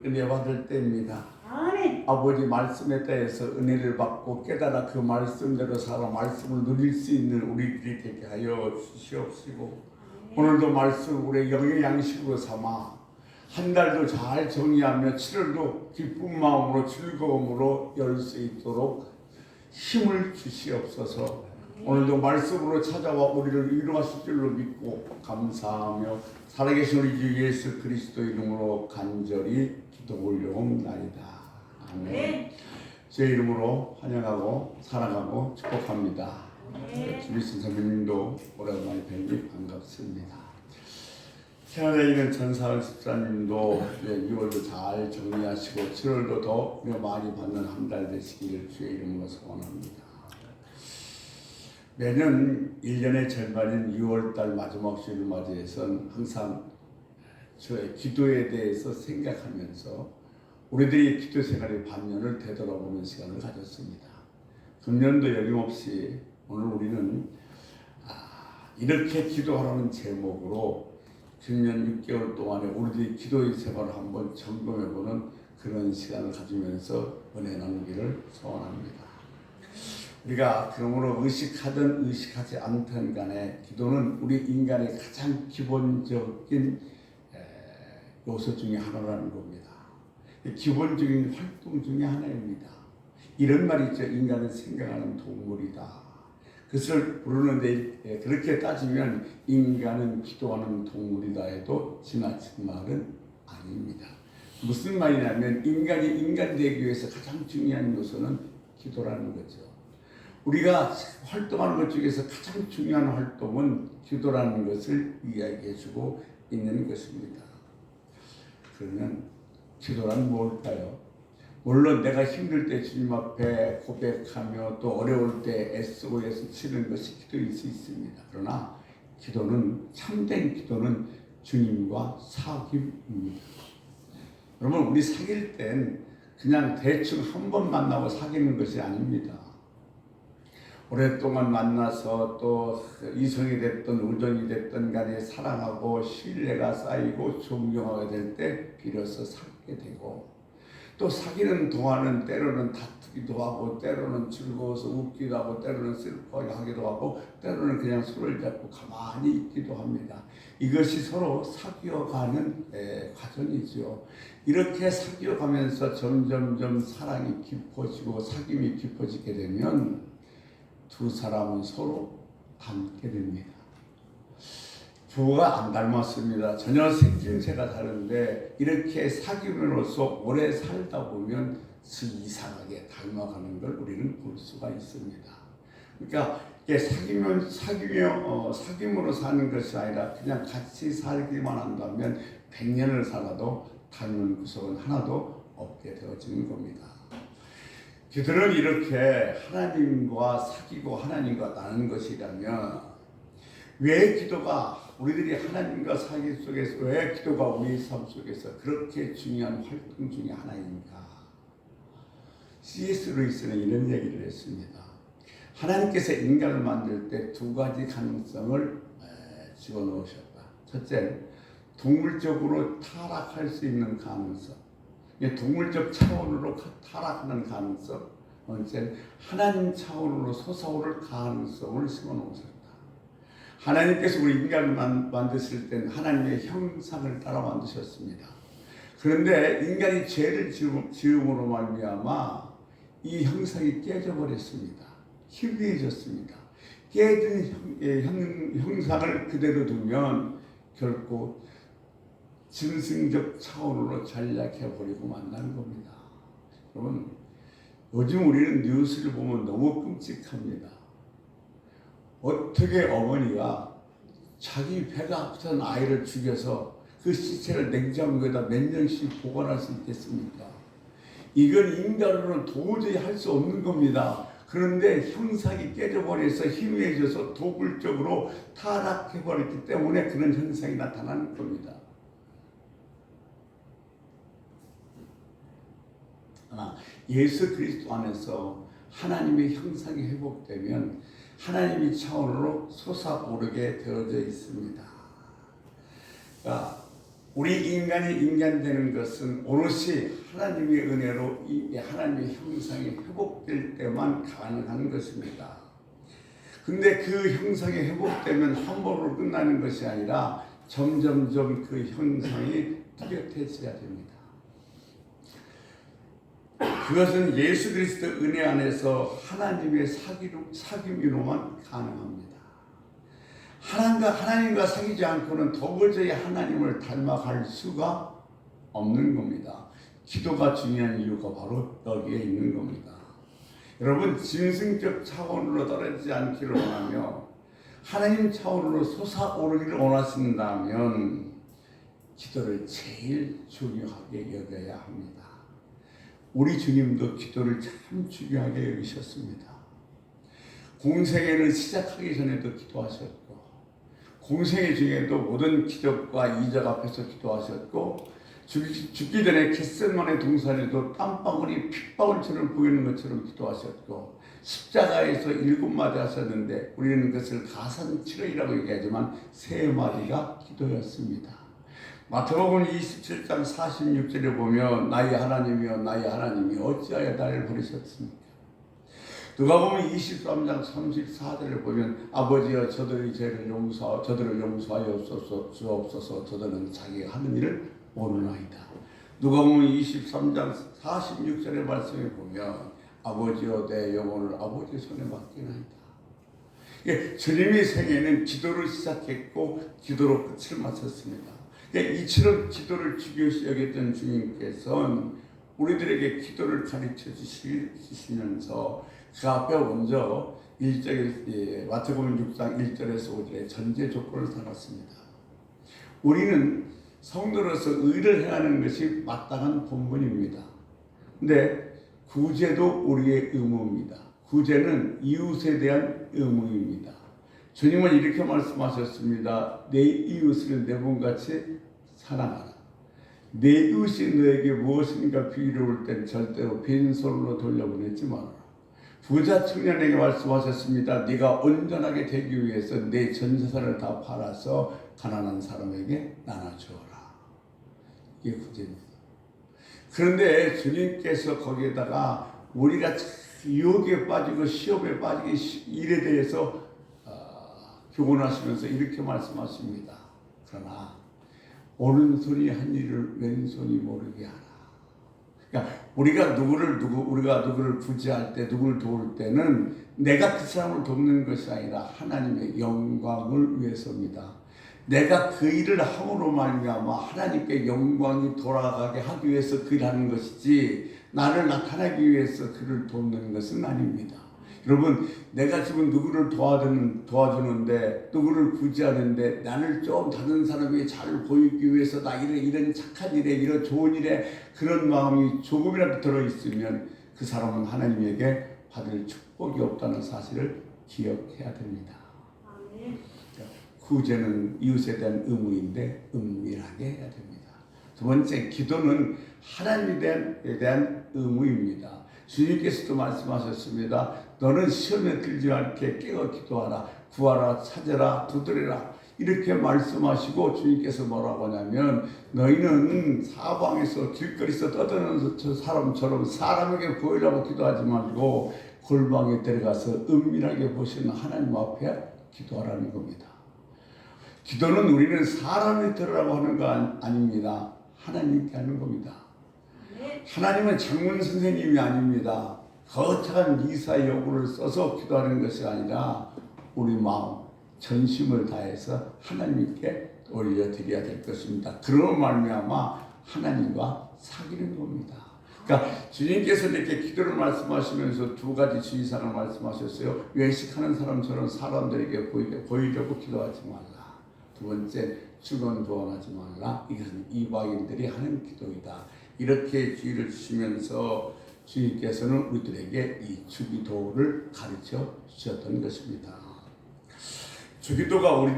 은혜 받을 때입니다. 아멘. 아버지 말씀에 대해서 은혜를 받고 깨달아 그 말씀대로 살아 말씀을 누릴 수 있는 우리들이 되게 하여 주시옵시고, 오늘도 말씀 우리의 영의 양식으로 삼아 한 달도 잘 정리하며 7월도 기쁜 마음으로 즐거움으로 열 수 있도록 힘을 주시옵소서. 오늘도 말씀으로 찾아와 우리를 위로하실 줄로 믿고 감사하며 살아계신 우리 주 예수 그리스도 이름으로 간절히 기도 올려옵나이다. 아멘. 제 이름으로 환영하고 사랑하고 축복합니다. 주비신 선생님도 오랜만에 뵙니 반갑습니다. 캐나다에 있는 전사을 집사님도 6월도 잘 정리하시고 7월도 더 많이 받는 한 달 되시기를 주의 이름으로 소원합니다. 매년 1년의 절반인 6월달 마지막 주일을 맞이해서는 항상 저의 기도에 대해서 생각하면서 우리들이 기도 생활의 반년을 되돌아보는 시간을 가졌습니다. 금년도 여김없이 오늘 우리는 이렇게 기도하라는 제목으로 금년 6개월 동안에 우리들이 기도의 생활을 한번 점검해보는 그런 시간을 가지면서 은혜 나누기를 소원합니다. 우리가 그러므로 의식하든 의식하지 않든 간에 기도는 우리 인간의 가장 기본적인 요소 중에 하나라는 겁니다. 기본적인 활동 중에 하나입니다. 이런 말이 있죠. 인간은 생각하는 동물이다. 그것을 부르는데 그렇게 따지면 인간은 기도하는 동물이다 해도 지나친 말은 아닙니다. 무슨 말이냐면 인간이 인간 되기 위해서 가장 중요한 요소는 기도라는 거죠. 우리가 활동하는 것 중에서 가장 중요한 활동은 기도라는 것을 이야기해주고 있는 것입니다. 그러면 기도란 뭘까요? 물론 내가 힘들 때 주님 앞에 고백하며 또 어려울 때 SOS 치는 것이 기도일 수 있습니다. 그러나 기도는, 참된 기도는 주님과 사귐입니다. 여러분, 우리 사귈 땐 그냥 대충 한 번 만나고 사귀는 것이 아닙니다. 오랫동안 만나서 또 이성이 됐든 우정이 됐든 간에 사랑하고 신뢰가 쌓이고 존경하게 될 때 비로소 사귀게 되고, 또 사귀는 동안은 때로는 다투기도 하고 때로는 즐거워서 웃기도 하고 때로는 슬퍼하게 하기도 하고 때로는 그냥 손을 잡고 가만히 있기도 합니다. 이것이 서로 사귀어가는 과정이죠. 이렇게 사귀어가면서 점점점 사랑이 깊어지고 사귐이 깊어지게 되면 두 사람은 서로 닮게 됩니다. 부부가 안 닮았습니다. 전혀 생김새가 다른데 이렇게 사귐으로서 오래 살다 보면 이상하게 닮아가는 걸 우리는 볼 수가 있습니다. 그러니까 이게 사귐으로 사는 것이 아니라 그냥 같이 살기만 한다면 100년을 살아도 닮은 구석은 하나도 없게 되어지는 겁니다. 기도는 이렇게 하나님과 사귀고 하나님과 나눈 것이라면 왜 기도가 우리들이 하나님과 사귐 속에서 왜 기도가 우리 삶 속에서 그렇게 중요한 활동 중에 하나인가? C.S. 루이스는 이런 얘기를 했습니다. 하나님께서 인간을 만들 때 두 가지 가능성을 집어넣으셨다. 첫째, 동물적으로 타락할 수 있는 가능성. 동물적 차원으로 타락하는 가능성, 번째 하나님 차원으로 솟아오를 가능성을 심어놓으셨다. 하나님께서 우리 인간을 만드실 때는 하나님의 형상을 따라 만드셨습니다. 그런데 인간이 죄를 지음으로 말미암아 이 형상이 깨져버렸습니다. 희미해졌습니다. 깨진 형상을 그대로 두면 결코 짐승적 차원으로 전락해버리고 만나는 겁니다. 여러분, 요즘 우리는 뉴스를 보면 너무 끔찍합니다. 어떻게 어머니가 자기 배가 아프던 아이를 죽여서 그 시체를 냉장고에다 몇 년씩 보관할 수 있겠습니까? 이건 인간으로는 도저히 할 수 없는 겁니다. 그런데 형상이 깨져버려서 희미해져서 도굴적으로 타락해버렸기 때문에 그런 현상이 나타나는 겁니다. 예수 그리스도 안에서 하나님의 형상이 회복되면 하나님의 차원으로 솟아오르게 되어져 있습니다. 그러니까 우리 인간이 인간되는 것은 오롯이 하나님의 은혜로 이 하나님의 형상이 회복될 때만 가능한 것입니다. 근데 그 형상이 회복되면 한 번으로 끝나는 것이 아니라 점점점 그 형상이 뚜렷해져야 됩니다. 그것은 예수 그리스도 은혜 안에서 하나님의 사귐으로만 가능합니다. 하나님과 사귀지 않고는 도저히 하나님을 닮아갈 수가 없는 겁니다. 기도가 중요한 이유가 바로 여기에 있는 겁니다. 여러분, 짐승적 차원으로 떨어지지 않기를 원하며 하나님 차원으로 솟아오르기를 원하신다면 기도를 제일 중요하게 여겨야 합니다. 우리 주님도 기도를 참 중요하게 여기셨습니다. 공생애를 시작하기 전에도 기도하셨고, 공생애 중에도 모든 기적과 이적 앞에서 기도하셨고, 죽기 전에 겟세마네 동산에도 땀방울이 핏방울처럼 보이는 것처럼 기도하셨고, 십자가에서 7마디 하셨는데 우리는 그것을 가산치러이라고 얘기하지만 3마디가 기도였습니다. 마태복음 27장 46절에 보면 나의 하나님이여 나의 하나님이 어찌하여 나를 버리셨습니까? 누가복음 23장 34절을 보면 아버지여 저들의 죄를 용서하여 주옵소서 저들은 자기가 하는 일을 모르나이다. 누가복음 23장 46절의 말씀에 보면 아버지여 내 영혼을 아버지 손에 맡기나이다. 주님의 생애는 기도를 시작했고 기도로 끝을 마쳤습니다. 이처럼 기도를 중요시 여겼던 주님께서는 우리들에게 기도를 가르쳐 주시면서 그 앞에 먼저 1절에 마태복음 6장 1절에서 5절에 전제 조건을 달았습니다. 우리는 성도로서 의를 행하는 것이 마땅한 본분입니다. 근데 구제도 우리의 의무입니다. 구제는 이웃에 대한 의무입니다. 주님은 이렇게 말씀하셨습니다. 내 이웃을 내 몸같이 사랑하라. 내 이웃이 너에게 무엇인가 비위로울 땐 절대로 빈손으로 돌려보내지 말아라. 부자 청년에게 말씀하셨습니다. 네가 온전하게 되기 위해서 내 전 재산을 다 팔아서 가난한 사람에게 나눠주어라. 이게 구제입니다. 그런데 주님께서 거기에다가 우리가 유혹에 빠지고 시험에 빠지기 일에 대해서 교훈하시면서 이렇게 말씀하십니다. 그러나 오른손이 한 일을 왼손이 모르게 하라. 그러니까 우리가 누구를 구제할 때, 누구를 도울 때는 내가 그 사람을 돕는 것이 아니라 하나님의 영광을 위해서입니다. 내가 그 일을 함으로 말미암아 하나님께 영광이 돌아가게 하기 위해서 그 일을 하는 것이지 나를 나타내기 위해서 그를 돕는 것은 아닙니다. 여러분, 내가 지금 누구를 도와주는데, 누구를 구제하는데, 나를 좀 다른 사람이 잘 보이기 위해서 나 이런 착한 일에, 이런 좋은 일에 그런 마음이 조금이라도 들어있으면 그 사람은 하나님에게 받을 축복이 없다는 사실을 기억해야 됩니다. 구제는 이웃에 대한 의무인데 은밀하게 해야 됩니다. 두 번째, 기도는 하나님에 대한 의무입니다. 주님께서도 말씀하셨습니다. 너는 시험에 들지 않게 깨어 기도하라. 구하라, 찾아라, 두드려라. 이렇게 말씀하시고 주님께서 뭐라고 하냐면 너희는 사방에서 길거리에서 떠드는 사람처럼 사람에게 보이려고 기도하지 말고 골방에 들어가서 은밀하게 보시는 하나님 앞에 기도하라는 겁니다. 기도는 우리는 사람이 들으라고 하는 거 아닙니다. 하나님께 하는 겁니다. 하나님은 장문 선생님이 아닙니다. 거창한 이사 여구를 써서 기도하는 것이 아니라 우리 마음, 전심을 다해서 하나님께 올려드려야 될 것입니다. 그런 말미암아 하나님과 사귀는 겁니다. 그러니까 주님께서 이렇게 기도를 말씀하시면서 두 가지 주의사항을 말씀하셨어요. 외식하는 사람처럼 사람들에게 보이려고 기도하지 말라. 두 번째, 주건도원하지 말라. 이것은 이방인들이 하는 기도이다. 이렇게 주의를 주시면서 주님께서는 우리들에게 이 주기도를 가르쳐 주셨던 것입니다. 주기도가 우리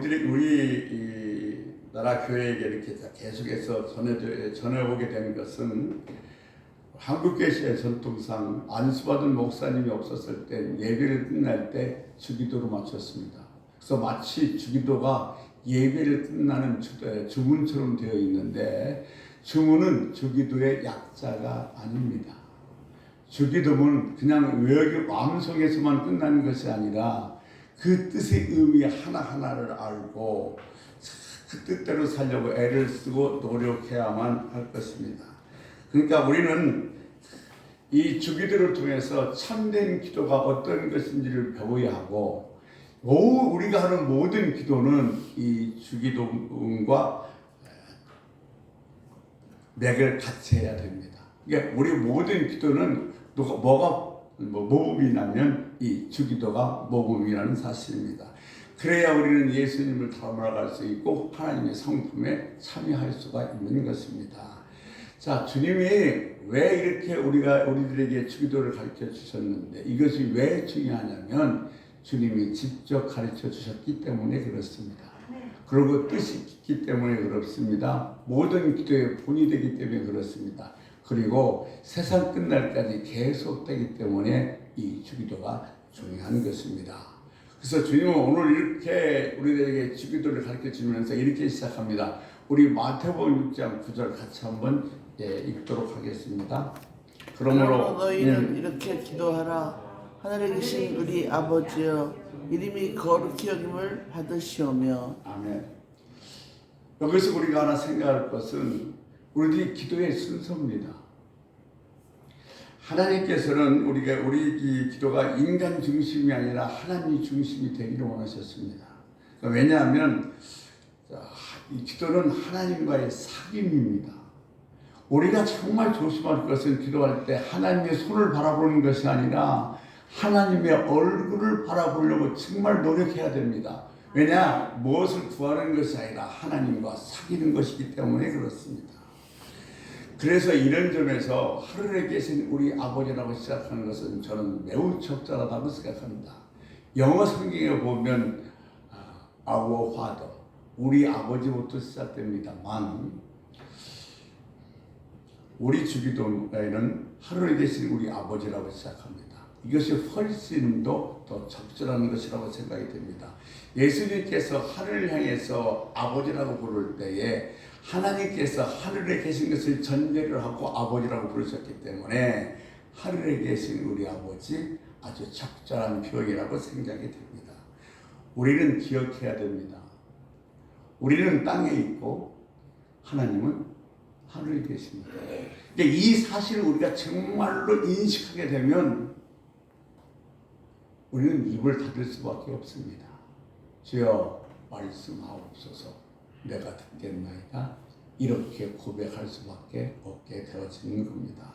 나라 교회에게 이렇게 계속해서 전해오게 된 것은 한국교회의 전통상 안수받은 목사님이 없었을 때 예배를 끝날 때 주기도로 마쳤습니다. 그래서 마치 주기도가 예배를 끝나는 주문처럼 되어 있는데 주문은 주기도의 약자가 아닙니다. 주기도는 그냥 외우기 마음속에서만 끝나는 것이 아니라 그 뜻의 의미 하나하나를 알고 그 뜻대로 살려고 애를 쓰고 노력해야만 할 것입니다. 그러니까 우리는 이 주기도를 통해서 참된 기도가 어떤 것인지를 배워야 하고 우리가 하는 모든 기도는 이 주기도과 맥을 같이 해야 됩니다. 그러니까 우리 모든 기도는 뭐가 모범이 나면 이 주기도가 모범이라는 사실입니다. 그래야 우리는 예수님을 닮아갈 수 있고 하나님의 성품에 참여할 수가 있는 것입니다. 자, 주님이 왜 이렇게 우리들에게 주기도를 가르쳐 주셨는데 이것이 왜 중요하냐면 주님이 직접 가르쳐 주셨기 때문에 그렇습니다. 그리고 뜻이 있기 때문에 그렇습니다. 모든 기도의 본이 되기 때문에 그렇습니다. 그리고 세상 끝날까지 계속되기 때문에 이 주기도가 중요한 것입니다. 그래서 주님은 오늘 이렇게 우리들에게 주기도를 가르쳐 주면서 이렇게 시작합니다. 우리 마태복음 6장 9절 같이 한번 읽도록 하겠습니다. 그러므로 너희는 이렇게 기도하라. 하늘에 계신 우리 아버지여, 이름이 거룩히 여김을 받으시오며. 아멘. 여기서 우리가 하나 생각할 것은 우리 기도의 순서입니다. 하나님께서는 우리 기도가 인간 중심이 아니라 하나님 중심이 되기를 원하셨습니다. 왜냐하면 이 기도는 하나님과의 사귐입니다. 우리가 정말 조심할 것은 기도할 때 하나님의 손을 바라보는 것이 아니라 하나님의 얼굴을 바라보려고 정말 노력해야 됩니다. 왜냐? 무엇을 구하는 것이 아니라 하나님과 사귀는 것이기 때문에 그렇습니다. 그래서 이런 점에서 하늘에 계신 우리 아버지라고 시작하는 것은 저는 매우 적절하다고 생각합니다. 영어 성경에 보면 Our Father, 우리 아버지부터 시작됩니다만 우리 주기도에는 하늘에 계신 우리 아버지라고 시작합니다. 이것이 훨씬 더 적절한 것이라고 생각이 됩니다. 예수님께서 하늘을 향해서 아버지라고 부를 때에 하나님께서 하늘에 계신 것을 전제를 하고 아버지라고 부르셨기 때문에 하늘에 계신 우리 아버지 아주 적절한 표현이라고 생각이 됩니다. 우리는 기억해야 됩니다. 우리는 땅에 있고 하나님은 하늘에 계십니다. 그러니까 이 사실을 우리가 정말로 인식하게 되면 우리는 입을 닫을 수밖에 없습니다. 주여 말씀하옵소서, 내가 듣겠나이다. 이렇게 고백할 수밖에 없게 되어지는 겁니다.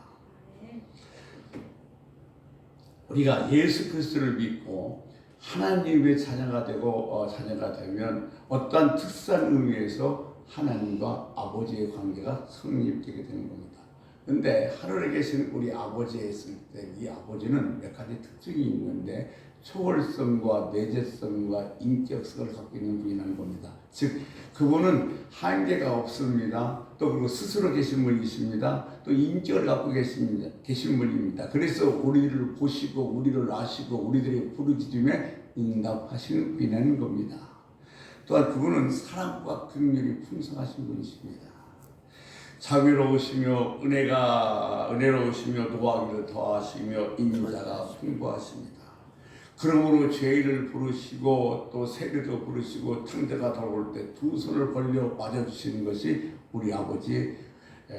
우리가 예수 그리스도를 믿고 하나님의 자녀가 되면 어떠한 특수한 의미에서 하나님과 아버지의 관계가 성립되게 되는 겁니다. 그런데 하늘에 계신 우리 아버지에 있을 때 이 아버지는 몇 가지 특징이 있는데 초월성과 내재성과 인격성을 갖고 있는 분이라는 겁니다. 즉 그분은 한계가 없습니다. 또 그리고 스스로 계신 분이십니다. 또 인격을 갖고 계신 분입니다. 그래서 우리를 보시고 우리를 아시고 우리들의 부르짖음에 응답하시는 분이라는 겁니다. 또한 그분은 사랑과 긍휼이 풍성하신 분이십니다. 자비로우시며 은혜로우시며 노하기를 더하시며 인자가 풍부하십니다. 그러므로 죄인을 부르시고 또 세리도 부르시고 창자가 돌아올 때 두 손을 벌려 맞아주시는 것이 우리 아버지의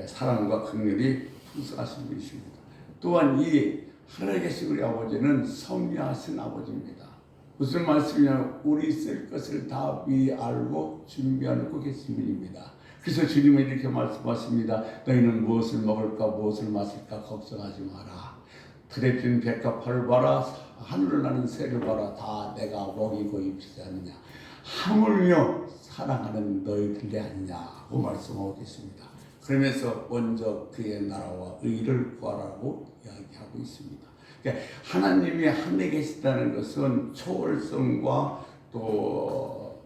사랑과 긍휼이 풍성하신 분이십니다. 또한 이 하늘에 계신 우리 아버지는 섭리하신 아버지입니다. 무슨 말씀이냐? 우리 쓸 것을 다 미리 알고 준비하고 계신 분입니다. 그래서 주님은 이렇게 말씀하십니다. 너희는 무엇을 먹을까 무엇을 마실까 걱정하지 마라. 들에 핀 백합화를 봐라. 하늘을 나는 새를 봐라. 다 내가 먹이고 입히지 않느냐. 하물며 사랑하는 너희들이 아니냐고 말씀하고 계십니다. 그러면서 먼저 그의 나라와 의를 구하라고 이야기하고 있습니다. 그러니까 하나님이 하늘에 계시다는 것은 초월성과 또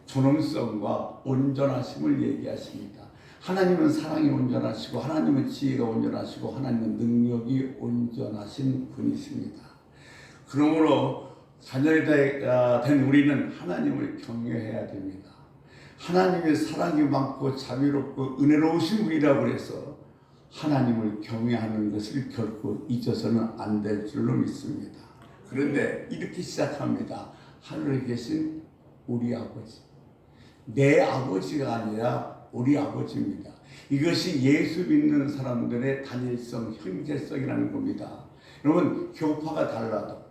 존엄성과 온전하심을 얘기하십니다. 하나님은 사랑이 온전하시고 하나님은 지혜가 온전하시고 하나님은 능력이 온전하신 분이십니다. 그러므로 자녀가 된 우리는 하나님을 경외해야 됩니다. 하나님의 사랑이 많고 자비롭고 은혜로우신 분이라고 해서 하나님을 경외하는 것을 결코 잊어서는 안 될 줄로 믿습니다. 그런데 이렇게 시작합니다. 하늘에 계신 우리 아버지. 내 아버지가 아니라 우리 아버지입니다. 이것이 예수 믿는 사람들의 단일성, 형제성이라는 겁니다. 여러분, 교파가 달라도,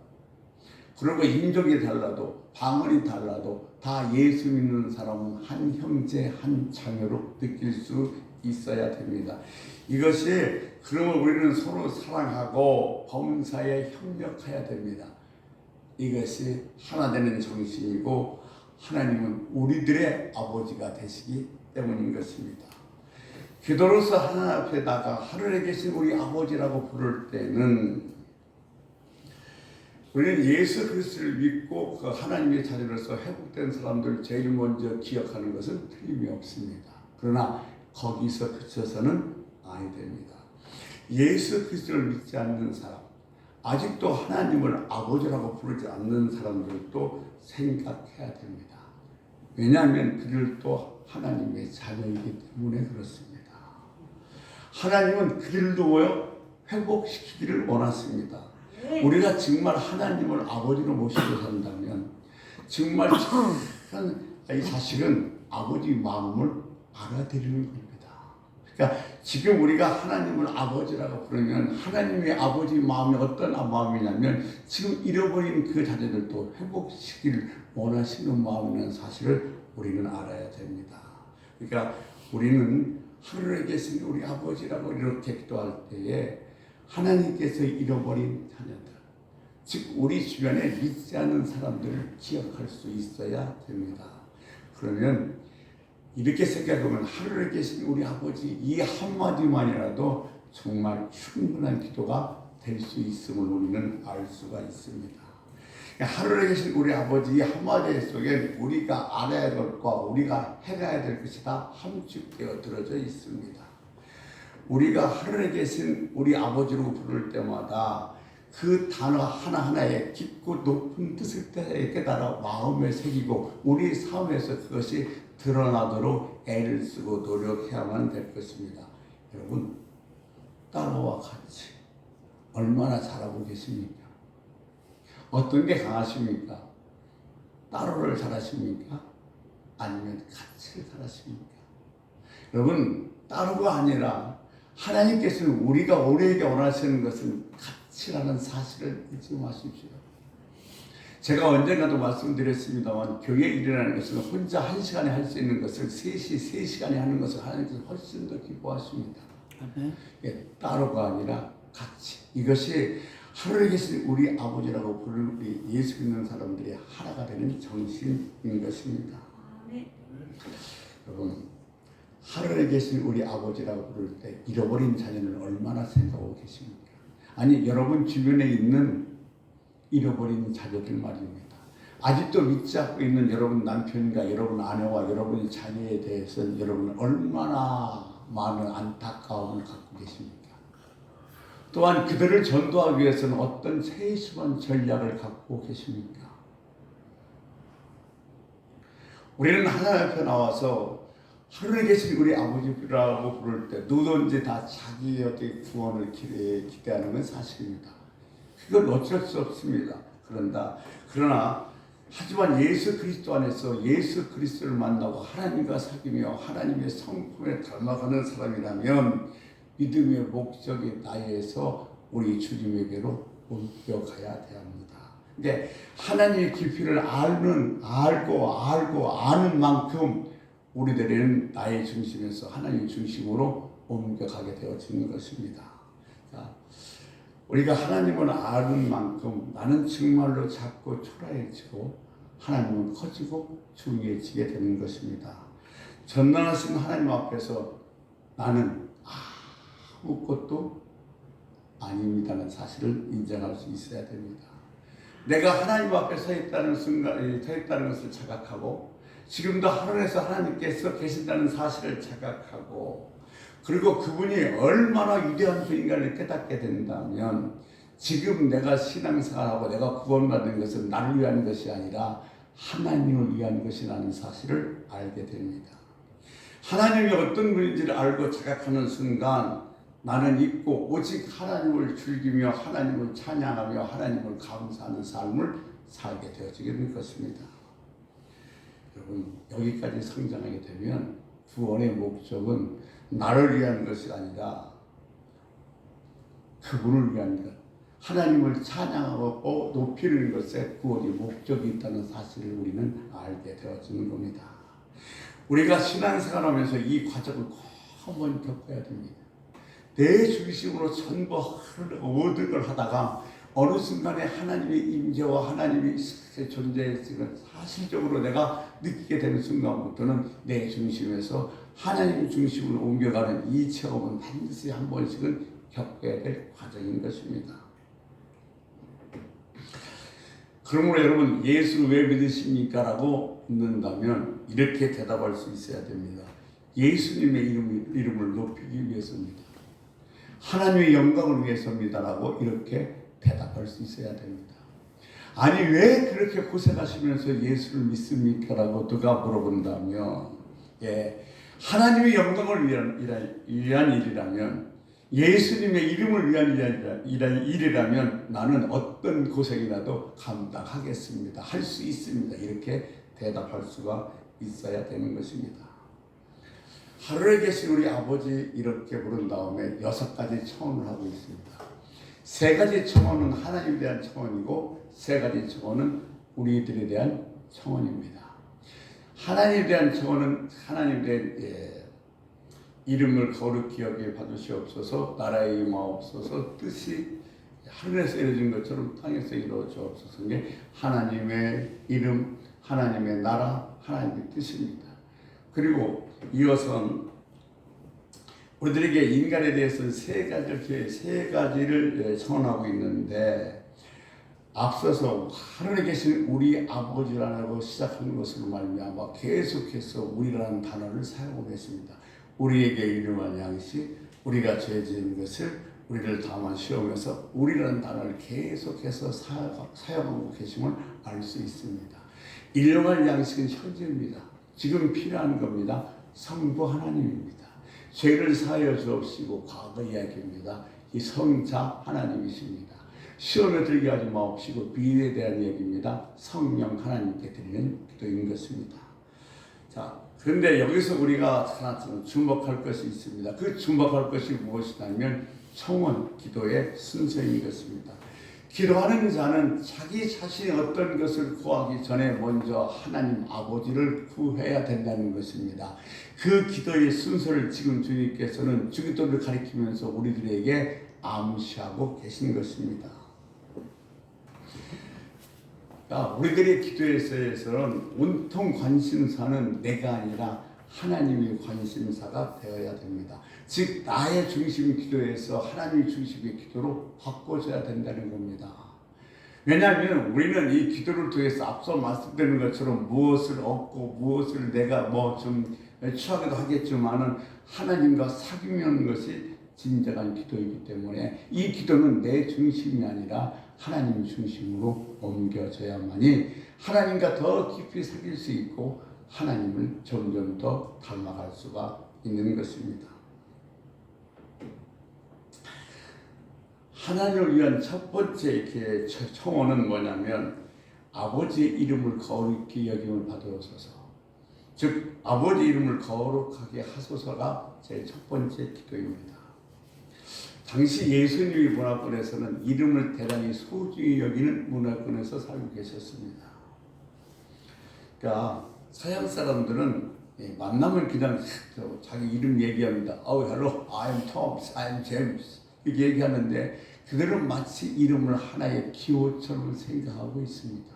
그리고 인종이 달라도, 방언이 달라도 다 예수 믿는 사람은 한 형제, 한 자녀로 느낄 수 있어야 됩니다. 이것이, 그러면 우리는 서로 사랑하고 범사에 협력해야 됩니다. 이것이 하나 되는 정신이고 하나님은 우리들의 아버지가 되시기 때문인 것입니다. 기도로서 하나님 앞에 나가 하늘에 계신 우리 아버지라고 부를 때는 우리는 예수 그리스도를 믿고 그 하나님의 자녀로서 회복된 사람들 제일 먼저 기억하는 것은 틀림이 없습니다. 그러나 거기서 그쳐서는 아니 됩니다. 예수 그리스도를 믿지 않는 사람, 아직도 하나님을 아버지라고 부르지 않는 사람들도 생각해야 됩니다. 왜냐하면 그들도 하나님의 자녀이기 때문에 그렇습니다. 하나님은 그들도 뭐요? 회복시키기를 원하십니다. 우리가 정말 하나님을 아버지로 모시고 산다면 정말 이 자식은 아버지 마음을 알아들이는 겁니다. 그러니까 지금 우리가 하나님을 아버지라고 부르면 하나님의 아버지 마음이 어떤 마음이냐면 지금 잃어버린 그 자녀들도 회복시키기를 원하시는 마음이라는 사실을 우리는 알아야 됩니다. 그러니까 우리는 하늘에 계신 우리 아버지라고 이렇게 기도할 때에 하나님께서 잃어버린 자녀들, 즉 우리 주변에 믿지 않는 사람들을 기억할 수 있어야 됩니다. 그러면 이렇게 생각하면 하늘에 계신 우리 아버지 이 한마디만이라도 정말 충분한 기도가 될 수 있음을 우리는 알 수가 있습니다. 하늘에 계신 우리 아버지 이 한마디 속에 우리가 알아야 될 것과 우리가 해가야 될 것이 다 함축되어 들어져 있습니다. 우리가 하늘에 계신 우리 아버지로 부를 때마다 그 단어 하나하나에 깊고 높은 뜻을 깨달아 마음에 새기고 우리 삶에서 그것이 드러나도록 애를 쓰고 노력해야만 될 것입니다. 여러분, 따로와 같이 얼마나 잘하고 계십니까? 어떤 게 강하십니까? 따로를 잘하십니까? 아니면 같이를 잘하십니까? 여러분, 따로가 아니라 하나님께서는 우리가 우리에게 원하시는 것은 같이라는 사실을 잊지 마십시오. 제가 언젠가도 말씀드렸습니다만 교회에 일어나는 것은 혼자 한 시간에 할 수 있는 것을 3시간에 하는 것을 하나님께서 훨씬 더 기뻐하십니다. 예, 따로가 아니라 같이. 이것이 하늘에 계신 우리 아버지라고 부르는 우리 예수 믿는 사람들이 하나가 되는 정신인 것입니다. 여러분, 하늘에 계신 우리 아버지라고 부를 때 잃어버린 자녀를 얼마나 생각하고 계십니까? 아니, 여러분 주변에 있는 잃어버린 자녀들 말입니다. 아직도 믿지 않고 있는 여러분 남편과 여러분 아내와 여러분의 자녀에 대해서 여러분은 얼마나 많은 안타까움을 갖고 계십니까? 또한 그들을 전도하기 위해서는 어떤 세심한 전략을 갖고 계십니까? 우리는 하나님 앞에 나와서 하늘에 계신 우리 아버지라고 부를 때 누구든지 다 자기의 어떤 구원을 기대하는 건 사실입니다. 그건 어쩔 수 없습니다. 그러나 하지만 예수 그리스도 안에서 예수 그리스도를 만나고 하나님과 사귀며 하나님의 성품에 닮아가는 사람이라면 믿음의 목적이 나에서 우리 주님에게로 옮겨가야 합니다. 근데 하나님의 깊이를 알고 아는 만큼 우리들은 나의 중심에서 하나님의 중심으로 옮겨가게 되어지는 것입니다. 자, 우리가 하나님을 아는 만큼 나는 정말로 작고 초라해지고 하나님은 커지고 중요해지게 되는 것입니다. 전능하신 하나님 앞에서 나는 아무것도 아닙니다는 사실을 인정할 수 있어야 됩니다. 내가 하나님 앞에 서 있다는 것을 자각하고 지금도 하늘에서 하나님께서 계신다는 사실을 자각하고 그리고 그분이 얼마나 위대한 분인가를 깨닫게 된다면 지금 내가 신앙생활하고 내가 구원받는 것은 나를 위한 것이 아니라 하나님을 위한 것이라는 사실을 알게 됩니다. 하나님이 어떤 분인지를 알고 자각하는 순간 나는 잊고 오직 하나님을 즐기며 하나님을 찬양하며 하나님을 감사하는 삶을 살게 되어지게 될 것입니다. 여러분, 여기까지 성장하게 되면 구원의 목적은 나를 위한 것이 아니라 그분을 위한 것, 하나님을 찬양하고 높이는 것에 구원의 목적이 있다는 사실을 우리는 알게 되어지는 겁니다. 우리가 신앙생활하면서 이 과정을 꼭 한번 겪어야 됩니다. 내 중심으로 전부 모든 걸 하다가 어느 순간에 하나님의 임재와 하나님의 존재를 사실적으로 내가 느끼게 되는 순간부터는 내 중심에서 하나님 중심으로 옮겨가는 이 체험은 반드시 한 번씩은 겪어야 될 과정인 것입니다. 그러므로 여러분, 예수를 왜 믿으십니까? 라고 묻는다면 이렇게 대답할 수 있어야 됩니다. 예수님의 이름을 높이기 위해서입니다. 하나님의 영광을 위해서입니다라고 이렇게 대답할 수 있어야 됩니다. 아니, 왜 그렇게 고생하시면서 예수를 믿습니까? 라고 누가 물어본다면, 하나님의 영광을 위한 일이라면, 예수님의 이름을 위한 일이라면 나는 어떤 고생이라도 감당하겠습니다. 할 수 있습니다. 이렇게 대답할 수가 있어야 되는 것입니다. 하늘에 계신 우리 아버지 이렇게 부른 다음에 6가지 청원을 하고 있습니다. 3가지 청원은 하나님에 대한 청원이고 3가지 청원은 우리들에 대한 청원입니다. 하나님에 대한 청원은 하나님에 대한 이름을 거룩히 여겨 받으시옵소서, 나라의 임하옵소서, 뜻이 하늘에서 이루어진 것처럼 땅에서 이루어지옵소서. 게 하나님의 이름, 하나님의 나라, 하나님의 뜻입니다. 그리고 이것은 우리들에게 인간에 대해서는 3가지를 청원하고 있는데, 앞서서 하늘에 계신 우리 아버지라고 시작하는 것으로 말미암아 계속해서 우리라는 단어를 사용하고 계십니다. 우리에게 일용할 양식, 우리가 죄 지은 것을 우리를 다만 시험해서 우리라는 단어를 계속해서 사용하고 계심을 알 수 있습니다. 일용할 양식은 현재입니다. 지금 필요한 겁니다. 성부 하나님입니다. 죄를 사하여 주옵시고 과거 이야기입니다. 이 성자 하나님이십니다. 시험에 들게 하지 마옵시고 미래에 대한 얘기입니다. 성령 하나님께 드리는 기도인 것입니다. 자, 그런데 여기서 우리가 하나 주목할 것이 있습니다. 그 주목할 것이 무엇이냐면 청원, 기도의 순서인 것입니다. 기도하는 자는 자기 자신이 어떤 것을 구하기 전에 먼저 하나님 아버지를 구해야 된다는 것입니다. 그 기도의 순서를 지금 주님께서는 주기도를 가리키면서 우리들에게 암시하고 계신 것입니다. 우리들의 기도에서는 온통 관심사는 내가 아니라 하나님의 관심사가 되어야 됩니다. 즉 나의 중심 기도에서 하나님의 중심의 기도로 바꿔줘야 된다는 겁니다. 왜냐하면 우리는 이 기도를 통해서 앞서 말씀드린 것처럼 무엇을 얻고 무엇을 내가 좀 취하기도 하겠지만은 하나님과 사귀는 것이 진정한 기도이기 때문에 이 기도는 내 중심이 아니라 하나님 중심으로 옮겨져야만이 하나님과 더 깊이 사귈 수 있고 하나님을 점점 더 닮아갈 수가 있는 것입니다. 하나님을 위한 첫 번째 청원은 뭐냐면 아버지의 이름을 거룩히 여김을 받으소서. 즉 아버지 이름을 거룩하게 하소서가 제 첫 번째 기도입니다. 당시 예수님이 문화권에서는 이름을 대단히 소중히 여기는 문화권에서 살고 계셨습니다. 그러니까 서양 사람들은 만나면 그냥 자기 이름 얘기합니다. hello, I'm Thomas, I'm James 이렇게 얘기하는데 그들은 마치 이름을 하나의 기호처럼 생각하고 있습니다.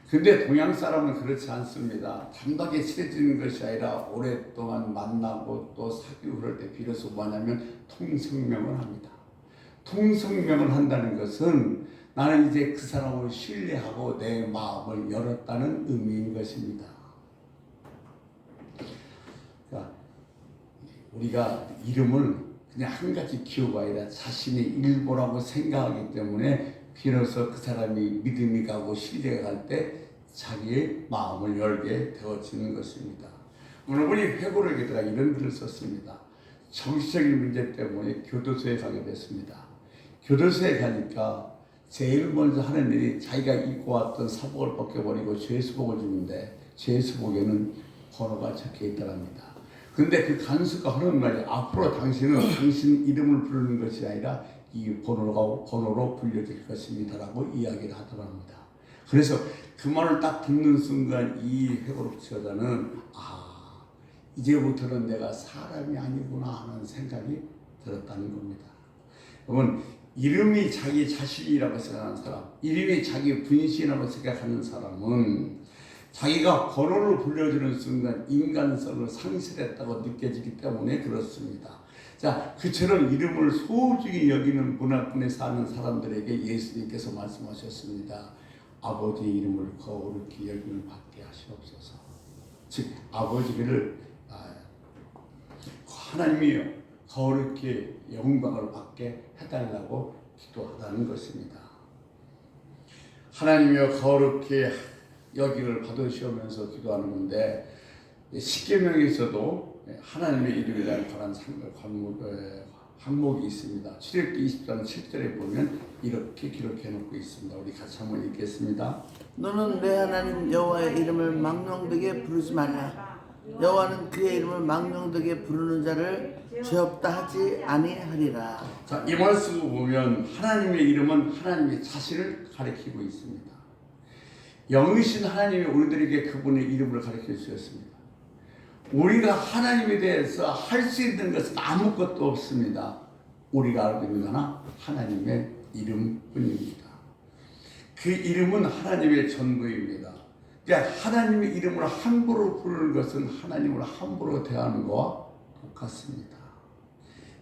근데 동양 사람은 그렇지 않습니다. 단박에 친해지는 것이 아니라 오랫동안 만나고 또 사귀고 그럴 때 비로소 뭐냐면 통성명을 합니다. 통성명을 한다는 것은 나는 이제 그 사람을 신뢰하고 내 마음을 열었다는 의미인 것입니다. 그러니까 우리가 이름을 그냥 한 가지 기호가 아니라 자신의 일부라고 생각하기 때문에 비로소 그 사람이 믿음이 가고 신뢰가 갈 때 자기의 마음을 열게 되어지는 것입니다. 어느 분이 회고록에다가 이런 글을 썼습니다. 정치적인 문제 때문에 교도소에 가게 됐습니다. 교도소에 가니까 제일 먼저 하는 일이 자기가 입고 왔던 사복을 벗겨버리고 죄수복을 주는데 죄수복에는 번호가 적혀 있더랍니다. 그런데 그 간수가 하는 말이 앞으로 당신은 당신 이름을 부르는 것이 아니라 이 번호로 불려질 것입니다라고 이야기를 하더랍니다. 그래서 그 말을 딱 듣는 순간 이 회고록 저자는 이제부터는 내가 사람이 아니구나 하는 생각이 들었다는 겁니다. 여러분, 이름이 자기 자신이라고 생각하는 사람, 이름이 자기 분신이라고 생각하는 사람은 자기가 번호를 불려주는 순간 인간성을 상실했다고 느껴지기 때문에 그렇습니다. 자, 그처럼 이름을 소중히 여기는 문화권에 사는 사람들에게 예수님께서 말씀하셨습니다. 아버지의 이름을 거룩히 여김을 받게 하시옵소서. 즉 아버지를 하나님이여 거룩히 영광을 받게 해달라고 기도하다는 것입니다. 하나님이여 거룩히 여기를 받으시오면서 기도하는 건데 십계명에서도 하나님의 이름에 대한 관한 항목이 있습니다. 출애굽기 20장 7절에 보면 이렇게 기록해 놓고 있습니다. 우리 같이 한번 읽겠습니다. 너는 내 하나님 여호와의 이름을 망령되게 부르지 말라. 여호와는 그의 이름을 망령되게 부르는 자를 죄 없다 하지 아니하리라. 자, 이 말씀을 보면 하나님의 이름은 하나님의 자신을 가리키고 있습니다. 영이신 하나님이 우리들에게 그분의 이름을 가르쳐 주셨습니다. 우리가 하나님에 대해서 할 수 있는 것은 아무것도 없습니다. 우리가 알고 있는 하나 하나님의 이름뿐입니다. 그 이름은 하나님의 전부입니다. 그러니까 하나님의 이름을 함부로 부르는 것은 하나님을 함부로 대하는 것과 똑같습니다.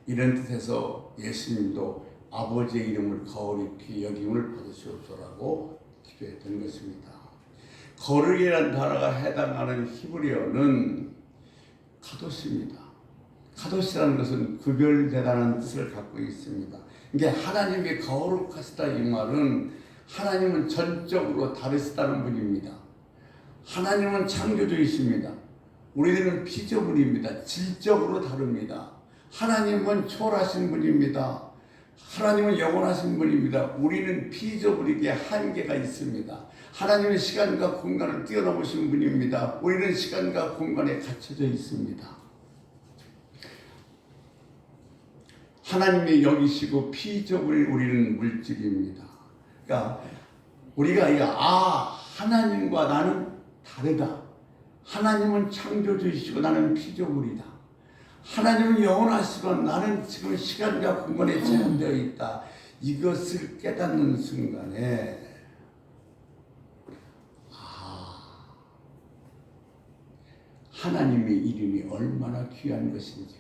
이런 뜻에서 예수님도 아버지의 이름을 거룩히 여김을 받으시옵소서라고 기도했던 것입니다. 거룩이라는 단어가 해당하는 히브리어는 카도스입니다. 카도스라는 것은 구별되다는 뜻을 갖고 있습니다. 이게 하나님이 거룩하시다 이 말은 하나님은 전적으로 다르시다는 분입니다. 하나님은 창조주이십니다. 우리들은 피조물입니다. 질적으로 다릅니다. 하나님은 초월하신 분입니다. 하나님은 영원하신 분입니다. 우리는 피조물에게 한계가 있습니다. 하나님은 시간과 공간을 뛰어넘으신 분입니다. 우리는 시간과 공간에 갇혀져 있습니다. 하나님이 여기시고 피조물인 우리는 물질입니다. 그러니까 우리가 하나님과 나는 다르다. 하나님은 창조주이시고 나는 피조물이다. 하나님은 영원하시고 나는 지금 시간과 공간에 제한되어 있다. 이것을 깨닫는 순간에 하나님의 이름이 얼마나 귀한 것인지,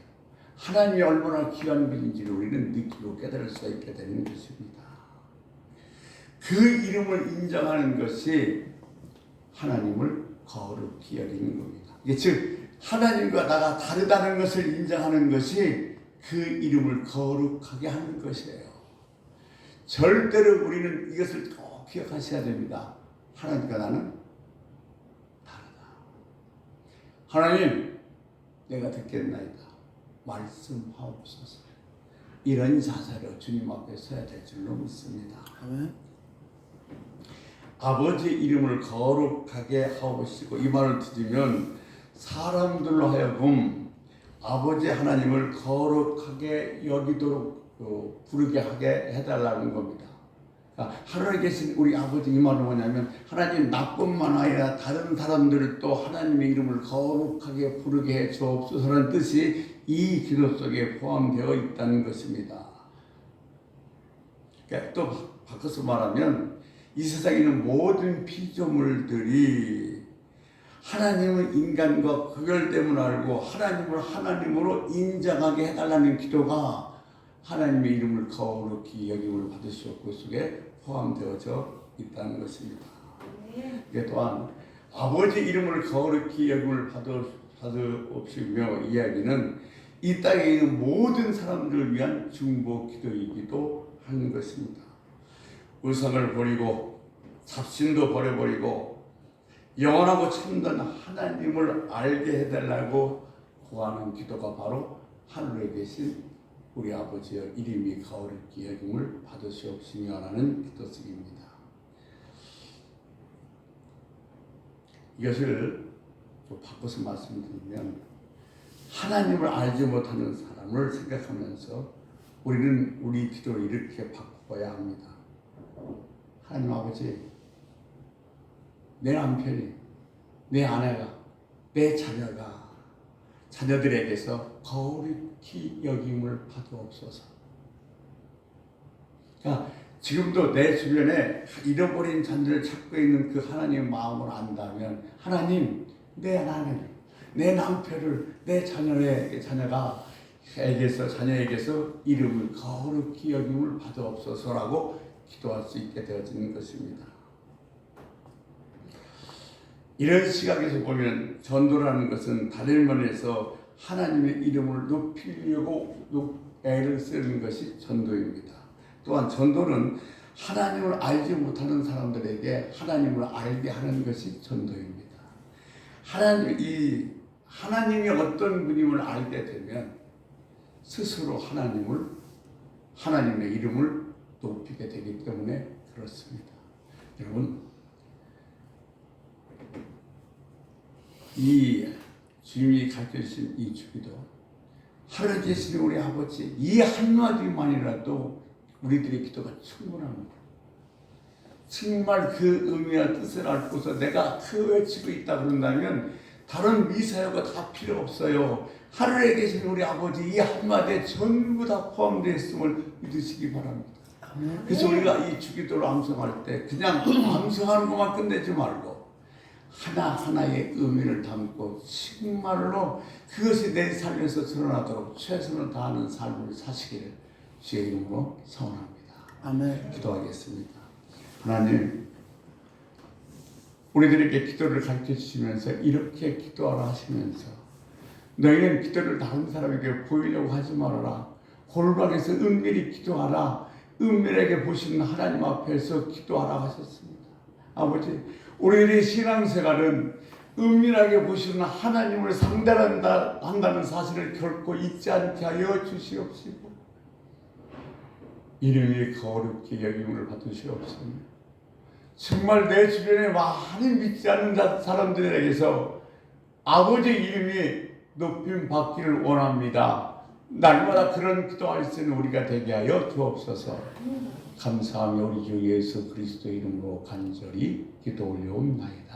하나님이 얼마나 귀한 것인지를 우리는 느끼고 깨달을 수 있게 되는 것입니다. 그 이름을 인정하는 것이 하나님을 거룩히 여기는 겁니다. 즉 하나님과 나가 다르다는 것을 인정하는 것이 그 이름을 거룩하게 하는 것이에요. 절대로 우리는 이것을 꼭 기억하셔야 됩니다. 하나님과 나는 다르다. 하나님, 내가 듣겠나이다. 말씀하옵소서. 이런 자세로 주님 앞에 서야 될 줄로 믿습니다. 아멘. 아버지의 이름을 거룩하게 하옵시고, 이 말을 들으면 사람들로 하여금 아버지 하나님을 거룩하게 여기도록 부르게 하게 해달라는 겁니다. 하늘에 계신 우리 아버지, 이 말은 뭐냐면 하나님 나뿐만 아니라 다른 사람들도 하나님의 이름을 거룩하게 부르게 해 주옵소서라는 뜻이 이 기도 속에 포함되어 있다는 것입니다. 그러니까 또 바꿔서 말하면 이 세상에 있는 모든 피조물들이 하나님은 인간과 구별됨을 알고 하나님을 하나님으로 인정하게 해달라는 기도가 하나님의 이름을 거룩히 여김을 받으시옵고 속에 포함되어져 있다는 것입니다. 이게 또한 아버지 이름을 거룩히 여김을 받으옵시며 이야기는 이 땅에 있는 모든 사람들을 위한 중보 기도이기도 하는 것입니다. 우상을 버리고 잡신도 버려버리고 영원하고 참된 하나님을 알게 해달라고 구하는 기도가 바로 하늘에 계신 우리 아버지의 이름이 거룩히 여김을 받으시옵시며 하는 기도쓰기입니다. 이것을 좀 바꿔서 말씀드리면 하나님을 알지 못하는 사람을 생각하면서 우리는 우리 기도를 이렇게 바꿔야 합니다. 하나님 아버지, 내 남편이, 내 아내가, 내 자녀가 자녀들에게서 거룩히 여김을 받으옵소서. 그러니까 지금도 내 주변에 잃어버린 자녀를 찾고 있는 그 하나님의 마음을 안다면 하나님, 내 아내를, 내 남편을, 내 자녀가 자녀에게서 이름을 거룩히 여김을 받으옵소서라고 기도할 수 있게 되어지는 것입니다. 이런 시각에서 보면 전도라는 것은 다른 면에서 하나님의 이름을 높이려고 애를 쓰는 것이 전도입니다. 또한 전도는 하나님을 알지 못하는 사람들에게 하나님을 알게 하는 것이 전도입니다. 하나님이 어떤 분임을 알게 되면 스스로 하나님의 이름을 높이게 되기 때문에 그렇습니다. 여러분, 이 주님이 가르쳐주신 이 주기도 하늘에 계신 우리 아버지 이 한마디만이라도 우리들의 기도가 충분합니다. 정말 그 의미와 뜻을 알고서 내가 그 외치고 있다 그런다면 다른 미사여가 다 필요 없어요. 하늘에 계신 우리 아버지 이 한마디에 전부 다 포함되어 있음을 믿으시기 바랍니다. 그래서 우리가 이 주기도를 암송할 때 그냥 암송하는 것만 끝내지 말고 하나하나의 의미를 담고 정말로 그것이 내 삶에서 드러나도록 최선을 다하는 삶을 사시기를 주의 이름으로 소원합니다. 아멘. 기도하겠습니다. 하나님, 우리들에게 기도를 가르쳐 주시면서 이렇게 기도하라 하시면서 너희는 기도를 다른 사람에게 보이려고 하지 말아라. 골방에서 은밀히 기도하라. 은밀하게 보시는 하나님 앞에서 기도하라 하셨습니다. 아버지, 우리들의 신앙생활은 은밀하게 보시는 하나님을 상달한다는 사실을 결코 잊지 않게 하여 주시옵시고 이름이 거룩히 여김을 받으시옵소서. 정말 내 주변에 많이 믿지 않는 사람들에게서 아버지 이름이 높임 받기를 원합니다. 날마다 그런 기도할 수 있는 우리가 되게 하여 주옵소서. 감사하며 우리 주 예수 그리스도 이름으로 간절히 기도 올려옵나이다.